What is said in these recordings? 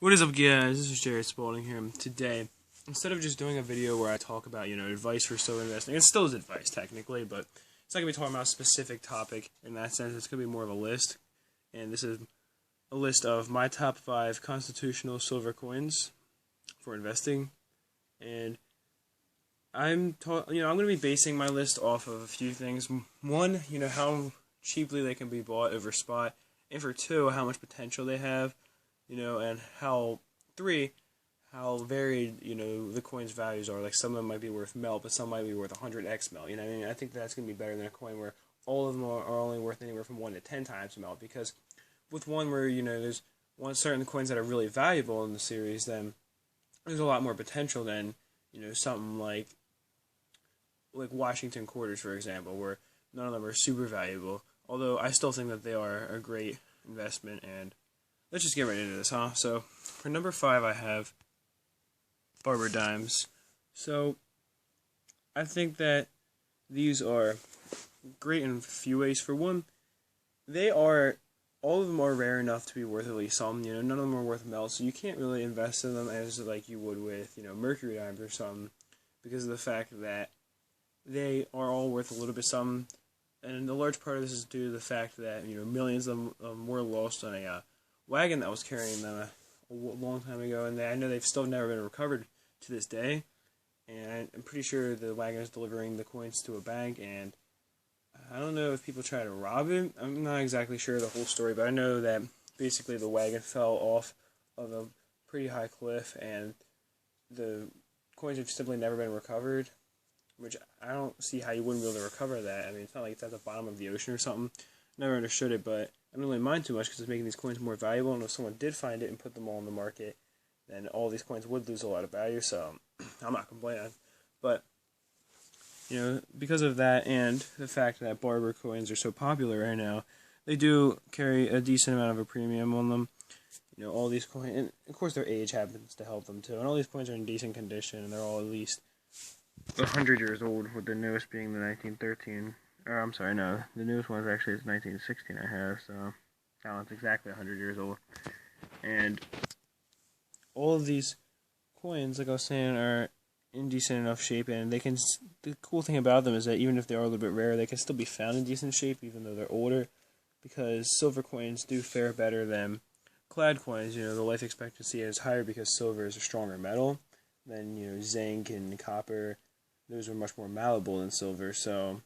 What is up, guys? This is Jared Spalding here. Today, instead of just doing a video where I talk about, advice for silver investing, it still is advice technically, but it's not going to be talking about a specific topic in that sense. It's going to be more of a list, and this is a list of my top 5 constitutional silver coins for investing, and I'm going to be basing my list off of a few things. One, how cheaply they can be bought over spot, and for two, how much potential they have. And how varied, the coin's values are. Like, some of them might be worth melt, but some might be worth 100x melt. I think that's going to be better than a coin where all of them are only worth anywhere from 1 to 10 times melt. Because with one where, there's certain coins that are really valuable in the series, then there's a lot more potential than, something like Washington quarters, for example, where none of them are super valuable. Although I still think that they are a great investment, and let's just get right into this, huh? So, for number 5, I have Mercury Dimes. So, I think that these are great in a few ways. For one, all of them are rare enough to be worth at least some. None of them are worth melt, so you can't really invest in them as like you would with, Mercury Dimes or something, because of the fact that they are all worth a little bit something. And a large part of this is due to the fact that, millions of them were lost on a wagon that was carrying them a long time ago, and I know they've still never been recovered to this day. And I'm pretty sure the wagon is delivering the coins to a bank, and I don't know if people try to rob it. I'm not exactly sure the whole story, but I know that basically the wagon fell off of a pretty high cliff, and the coins have simply never been recovered, which I don't see how you wouldn't be able to recover that. I mean, it's not like it's at the bottom of the ocean or something. Never understood it, but I don't really mind too much because it's making these coins more valuable, and if someone did find it and put them all on the market, then all these coins would lose a lot of value, so I'm not complaining. But, because of that and the fact that barber coins are so popular right now, they do carry a decent amount of a premium on them. All these coins, and of course their age happens to help them too, and all these coins are in decent condition, and they're all at least 100 years old, with the newest being the 1913. Or, I'm sorry, no, the newest one is actually 1916 I have, so now it's exactly 100 years old. And all of these coins, like I was saying, are in decent enough shape, and the cool thing about them is that even if they are a little bit rare, they can still be found in decent shape, even though they're older, because silver coins do fare better than clad coins. The life expectancy is higher because silver is a stronger metal than, zinc and copper. Those are much more malleable than silver, so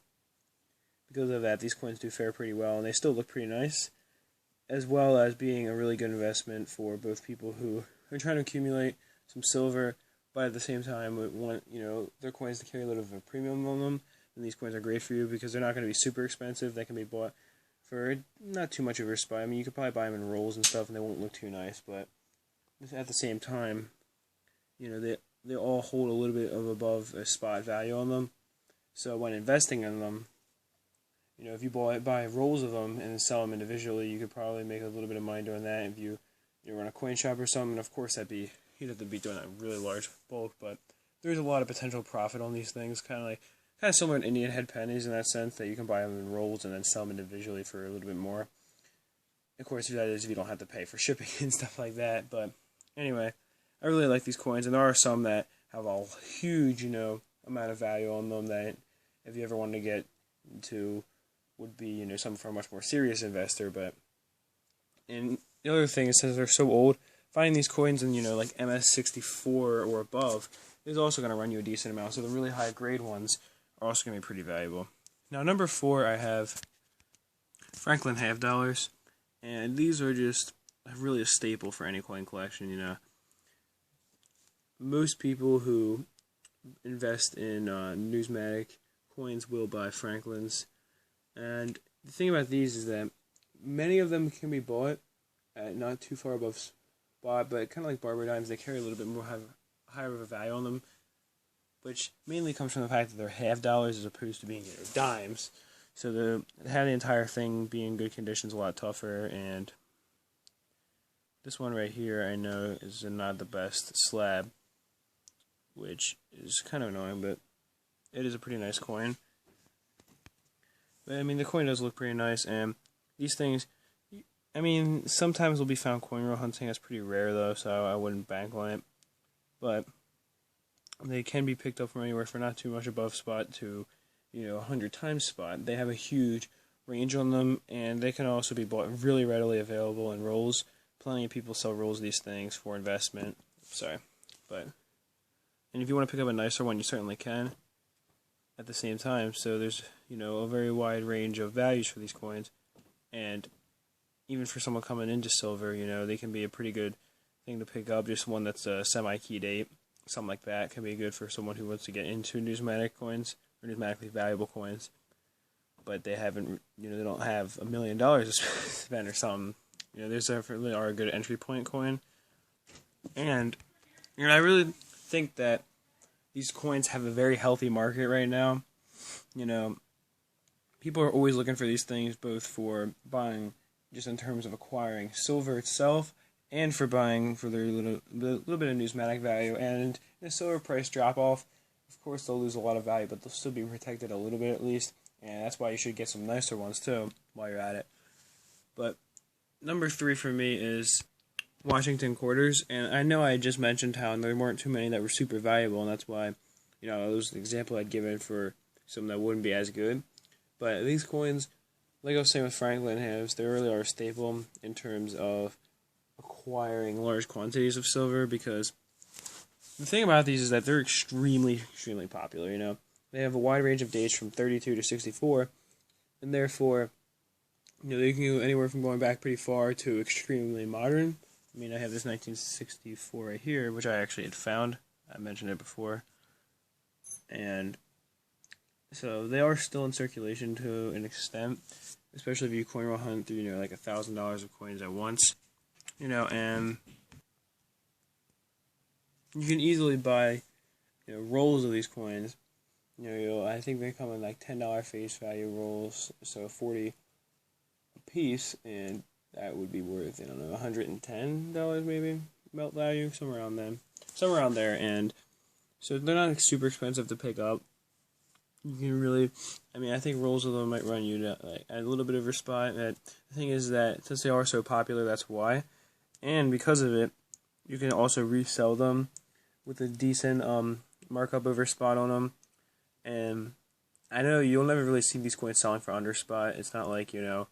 because of that, these coins do fare pretty well, and they still look pretty nice, as well as being a really good investment for both people who are trying to accumulate some silver, but at the same time want, their coins to carry a little bit of a premium on them. And these coins are great for you because they're not going to be super expensive. They can be bought for not too much of a spot. I mean, you could probably buy them in rolls and stuff, and they won't look too nice, but at the same time, they all hold a little bit of above a spot value on them. So when investing in them, if you buy rolls of them and sell them individually, you could probably make a little bit of money doing that. If you run a coin shop or something, and of course you'd have to be doing that in really large bulk, but there's a lot of potential profit on these things, kind of similar to Indian head pennies in that sense, that you can buy them in rolls and then sell them individually for a little bit more. Of course, that is if you don't have to pay for shipping and stuff like that, but anyway, I really like these coins, and there are some that have a huge, amount of value on them that if you ever wanted to get into would be, something for a much more serious investor. And the other thing is, since they're so old, finding these coins in, like MS64 or above is also going to run you a decent amount, so the really high grade ones are also going to be pretty valuable. Now, number 4, I have Franklin half dollars, and these are just really a staple for any coin collection. Most people who invest in numismatic coins will buy Franklins, and the thing about these is that many of them can be bought at not too far above spot, but kind of like Mercury Dimes, they carry a little bit more higher of a value on them, which mainly comes from the fact that they're half dollars as opposed to being dimes. So having the entire thing be in good condition is a lot tougher, and this one right here I know is not the best slab, which is kind of annoying, but it is a pretty nice coin. But I mean, the coin does look pretty nice, and these things, I mean, sometimes will be found coin roll hunting. That's pretty rare though, so I wouldn't bank on it. But they can be picked up from anywhere for not too much above spot to, 100 times spot. They have a huge range on them, and they can also be bought really readily available in rolls. Plenty of people sell rolls of these things for investment. And if you want to pick up a nicer one, you certainly can at the same time. So there's, a very wide range of values for these coins. And even for someone coming into silver, they can be a pretty good thing to pick up. Just one that's a semi-key date, something like that, can be good for someone who wants to get into numismatic coins or numismatically valuable coins. But they haven't, they don't have $1 million to spend or something. There's definitely are a good entry point coin. And, I really think that these coins have a very healthy market right now. People are always looking for these things, both for buying, just in terms of acquiring silver itself, and for buying for their little bit of numismatic value. And in a silver price drop off, of course they'll lose a lot of value, but they'll still be protected a little bit at least. And that's why you should get some nicer ones too while you're at it. But number 3 for me is Washington quarters. And I know I just mentioned how there weren't too many that were super valuable, and that's why, it was the example I'd given for some that wouldn't be as good. But these coins, like I was saying with Franklin halves, they really are a staple in terms of acquiring large quantities of silver, because the thing about these is that they're extremely, extremely popular, They have a wide range of dates from 32 to 64, and therefore, they can go anywhere from going back pretty far to extremely modern. I mean, I have this 1964 right here, which I actually had found. I mentioned it before. And so they are still in circulation to an extent, especially if you coin roll hunt through, like $1,000 of coins at once. And you can easily buy, rolls of these coins. I think they come in like $10 face value rolls, so 40 a piece, and that would be worth, $110 maybe melt value, somewhere around there. And so they're not super expensive to pick up. You can really, I think rolls of them might run you to like a little bit of a spot. But the thing is that since they are so popular, that's why. And because of it, you can also resell them with a decent markup over spot on them. And I know you'll never really see these coins selling for under spot. It's not like, it's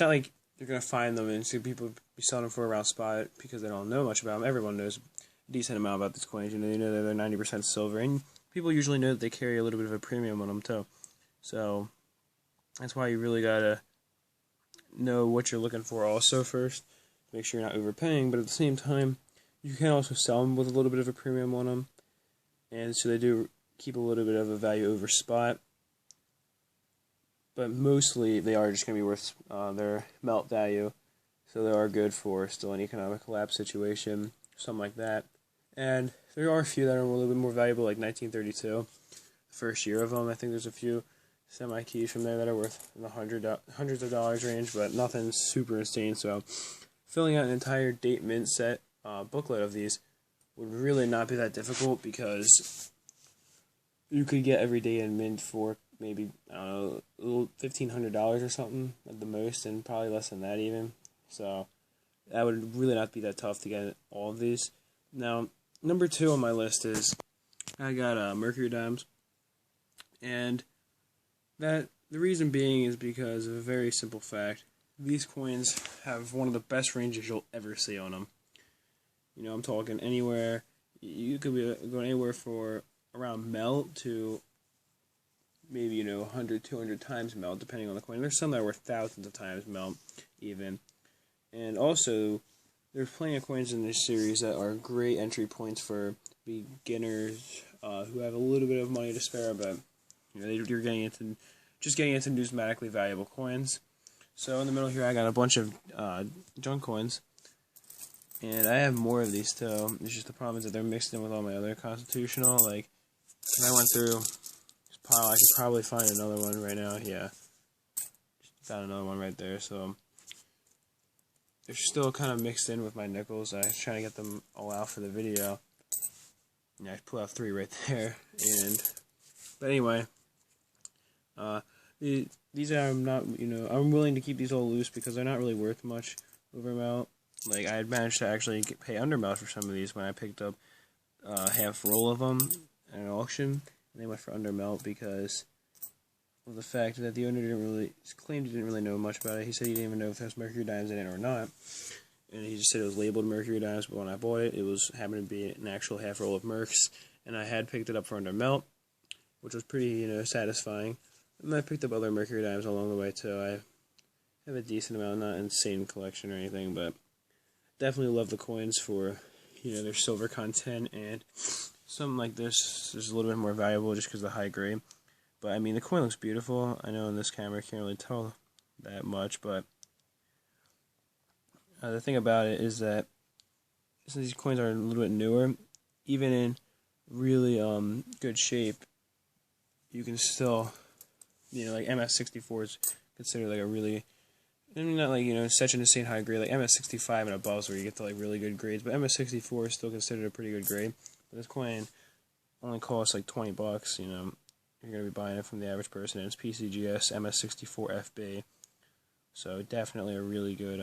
not like you're going to find them and see people be selling them for around spot because they don't know much about them. Everyone knows a decent amount about these coins. They know that they're 90% silver. And people usually know that they carry a little bit of a premium on them, too. So that's why you really got to know what you're looking for also first. Make sure you're not overpaying. But at the same time, you can also sell them with a little bit of a premium on them. And so they do keep a little bit of a value over spot. But mostly they are just going to be worth their melt value. So they are good for still an economic collapse situation, something like that. And there are a few that are a little bit more valuable, like 1932. The first year of them, I think there's a few semi-keys from there that are worth in the hundreds of dollars range, but nothing super insane. So filling out an entire date mint set booklet of these would really not be that difficult, because you could get every day in mint for maybe, $1,500 or something at the most, and probably less than that even. So that would really not be that tough to get all of these. Now, number 2 on my list is I got Mercury Dimes, and that the reason being is because of a very simple fact. These coins have one of the best ranges you'll ever see on them. I'm talking anywhere. You could be going anywhere for around melt to maybe, 100, 200 times melt, depending on the coin. There's some that are worth thousands of times melt, even. And also, there's plenty of coins in this series that are great entry points for beginners who have a little bit of money to spare, but you're getting into numismatically valuable coins. So in the middle here, I got a bunch of junk coins. And I have more of these too. It's just the problem is that they're mixed in with all my other constitutional. Like, if I went through this pile, I could probably find another one right now. Yeah, just found another one right there. So they're still kind of mixed in with my nickels. I was trying to get them all out for the video. Yeah, I pulled out 3 right there. But anyway, These I'm not, I'm willing to keep these all loose because they're not really worth much over melt. Like, I had managed to actually pay undermelt for some of these when I picked up half roll of them at an auction, and they went for undermelt because of the fact that the owner claimed he didn't really know much about it. He said he didn't even know if there was Mercury Dimes in it or not, and he just said it was labeled Mercury Dimes, but when I bought it, happened to be an actual half roll of Mercs, and I had picked it up for undermelt, which was pretty, satisfying. And I picked up other Mercury Dimes along the way, too. I have a decent amount, not an insane collection or anything, but definitely love the coins for, their silver content, and something like this is a little bit more valuable just because of the high grade. But, I mean, the coin looks beautiful. I know in this camera I can't really tell that much, but the thing about it is that since these coins are a little bit newer, even in really good shape, you can still, like MS64 is considered like a really, not like, such an insane high grade, like MS65 and above is where you get to like really good grades, but MS64 is still considered a pretty good grade. But this coin only costs like $20, you're going to be buying it from the average person, and it's PCGS MS64FB, so definitely a really good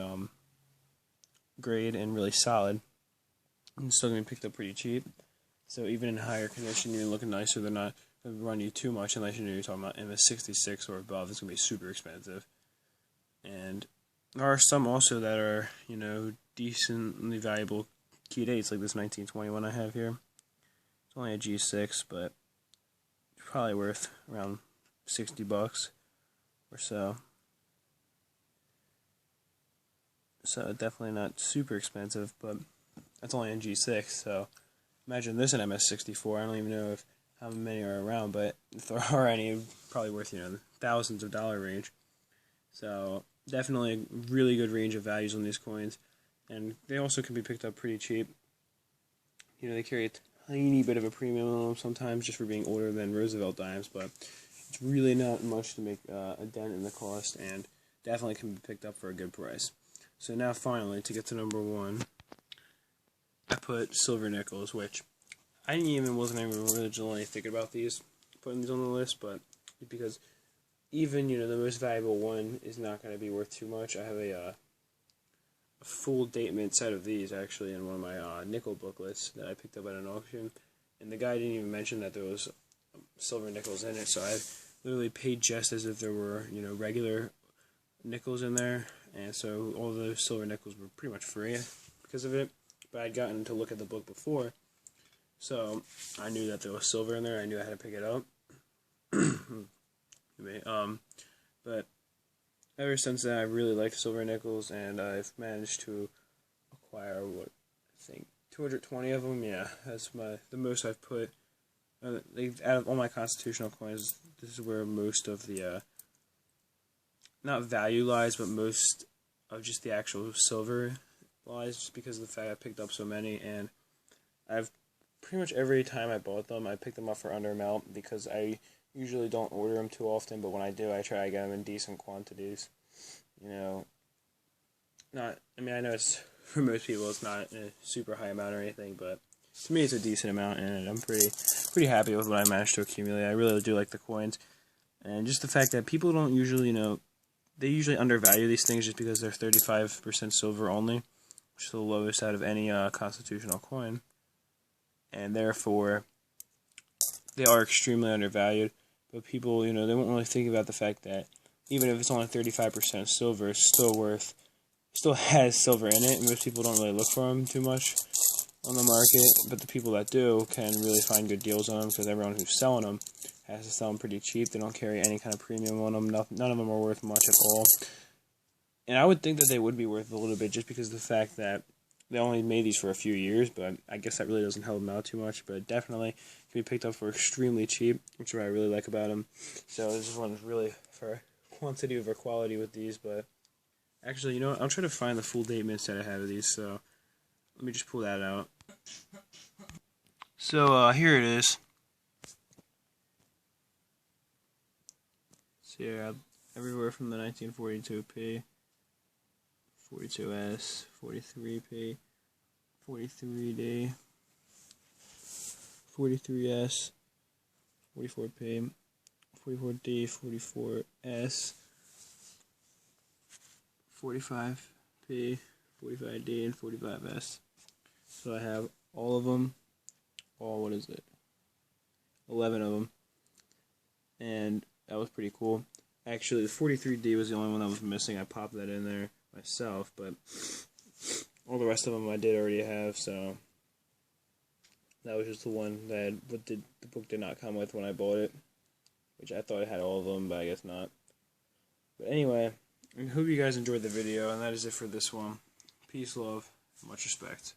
grade and really solid. And still going to be picked up pretty cheap, so even in higher condition, you're looking nicer. They're not going to run you too much unless you're talking about MS66 or above. It's going to be super expensive. And there are some also that are, decently valuable key dates, like this 1921 I have here. It's only a G6, but it's probably worth around $60 or so. So definitely not super expensive, but that's only a G6, so imagine this in MS64. I don't even know how many are around, but if there are any, probably worth, thousands of dollar range. So definitely a really good range of values on these coins, and they also can be picked up pretty cheap. They carry a tiny bit of a premium on them sometimes just for being older than Roosevelt dimes, but it's really not much to make a dent in the cost, and definitely can be picked up for a good price. So now finally, to get to number one, I put silver nickels, which I wasn't even originally thinking about putting these on the list, but because even, the most valuable one is not going to be worth too much. I have a full date mint set of these, actually, in one of my nickel booklets that I picked up at an auction, and the guy didn't even mention that there was silver nickels in it, so I literally paid just as if there were, regular nickels in there, and so all those silver nickels were pretty much free because of it, but I'd gotten to look at the book before, so I knew that there was silver in there. I knew I had to pick it up. But ever since then, I've really liked silver nickels, and I've managed to acquire, 220 of them. Yeah, that's the most I've put. Out of all my constitutional coins, this is where most of the, not value lies, but most of just the actual silver lies, just because of the fact I picked up so many, and I've pretty much every time I bought them, I picked them up for undermelt, because I usually don't order them too often, but when I do, I try to get them in decent quantities. I know it's, for most people, it's not a super high amount or anything, but to me, it's a decent amount, and I'm pretty happy with what I managed to accumulate. I really do like the coins, and just the fact that people don't usually, they usually undervalue these things just because they're 35% silver only, which is the lowest out of any constitutional coin, and therefore they are extremely undervalued. But people, they won't really think about the fact that even if it's only 35% silver, it's still has silver in it, and most people don't really look for them too much on the market, but the people that do can really find good deals on them, because everyone who's selling them has to sell them pretty cheap. They don't carry any kind of premium on them. None of them are worth much at all. And I would think that they would be worth a little bit just because of the fact that they only made these for a few years, but I guess that really doesn't help them out too much. But definitely can be picked up for extremely cheap, which is what I really like about them. So this one is really for quantity over quality with these. But actually, I'll try to find the full date mints that I have of these. So let me just pull that out. So here it is. So yeah, everywhere from the 1942P, 42S, 43P, 43D, 43S, 44P, 44D, 44S, 45P, 45D, and 45S. So I have all of them, what is it? 11 of them. And that was pretty cool. Actually, the 43D was the only one that was missing. I popped that in there myself, but all the rest of them I did already have, so that was just the one that the book did not come with when I bought it, which I thought it had all of them, but I guess not. But anyway, I hope you guys enjoyed the video, and that is it for this one. Peace, love, much respect.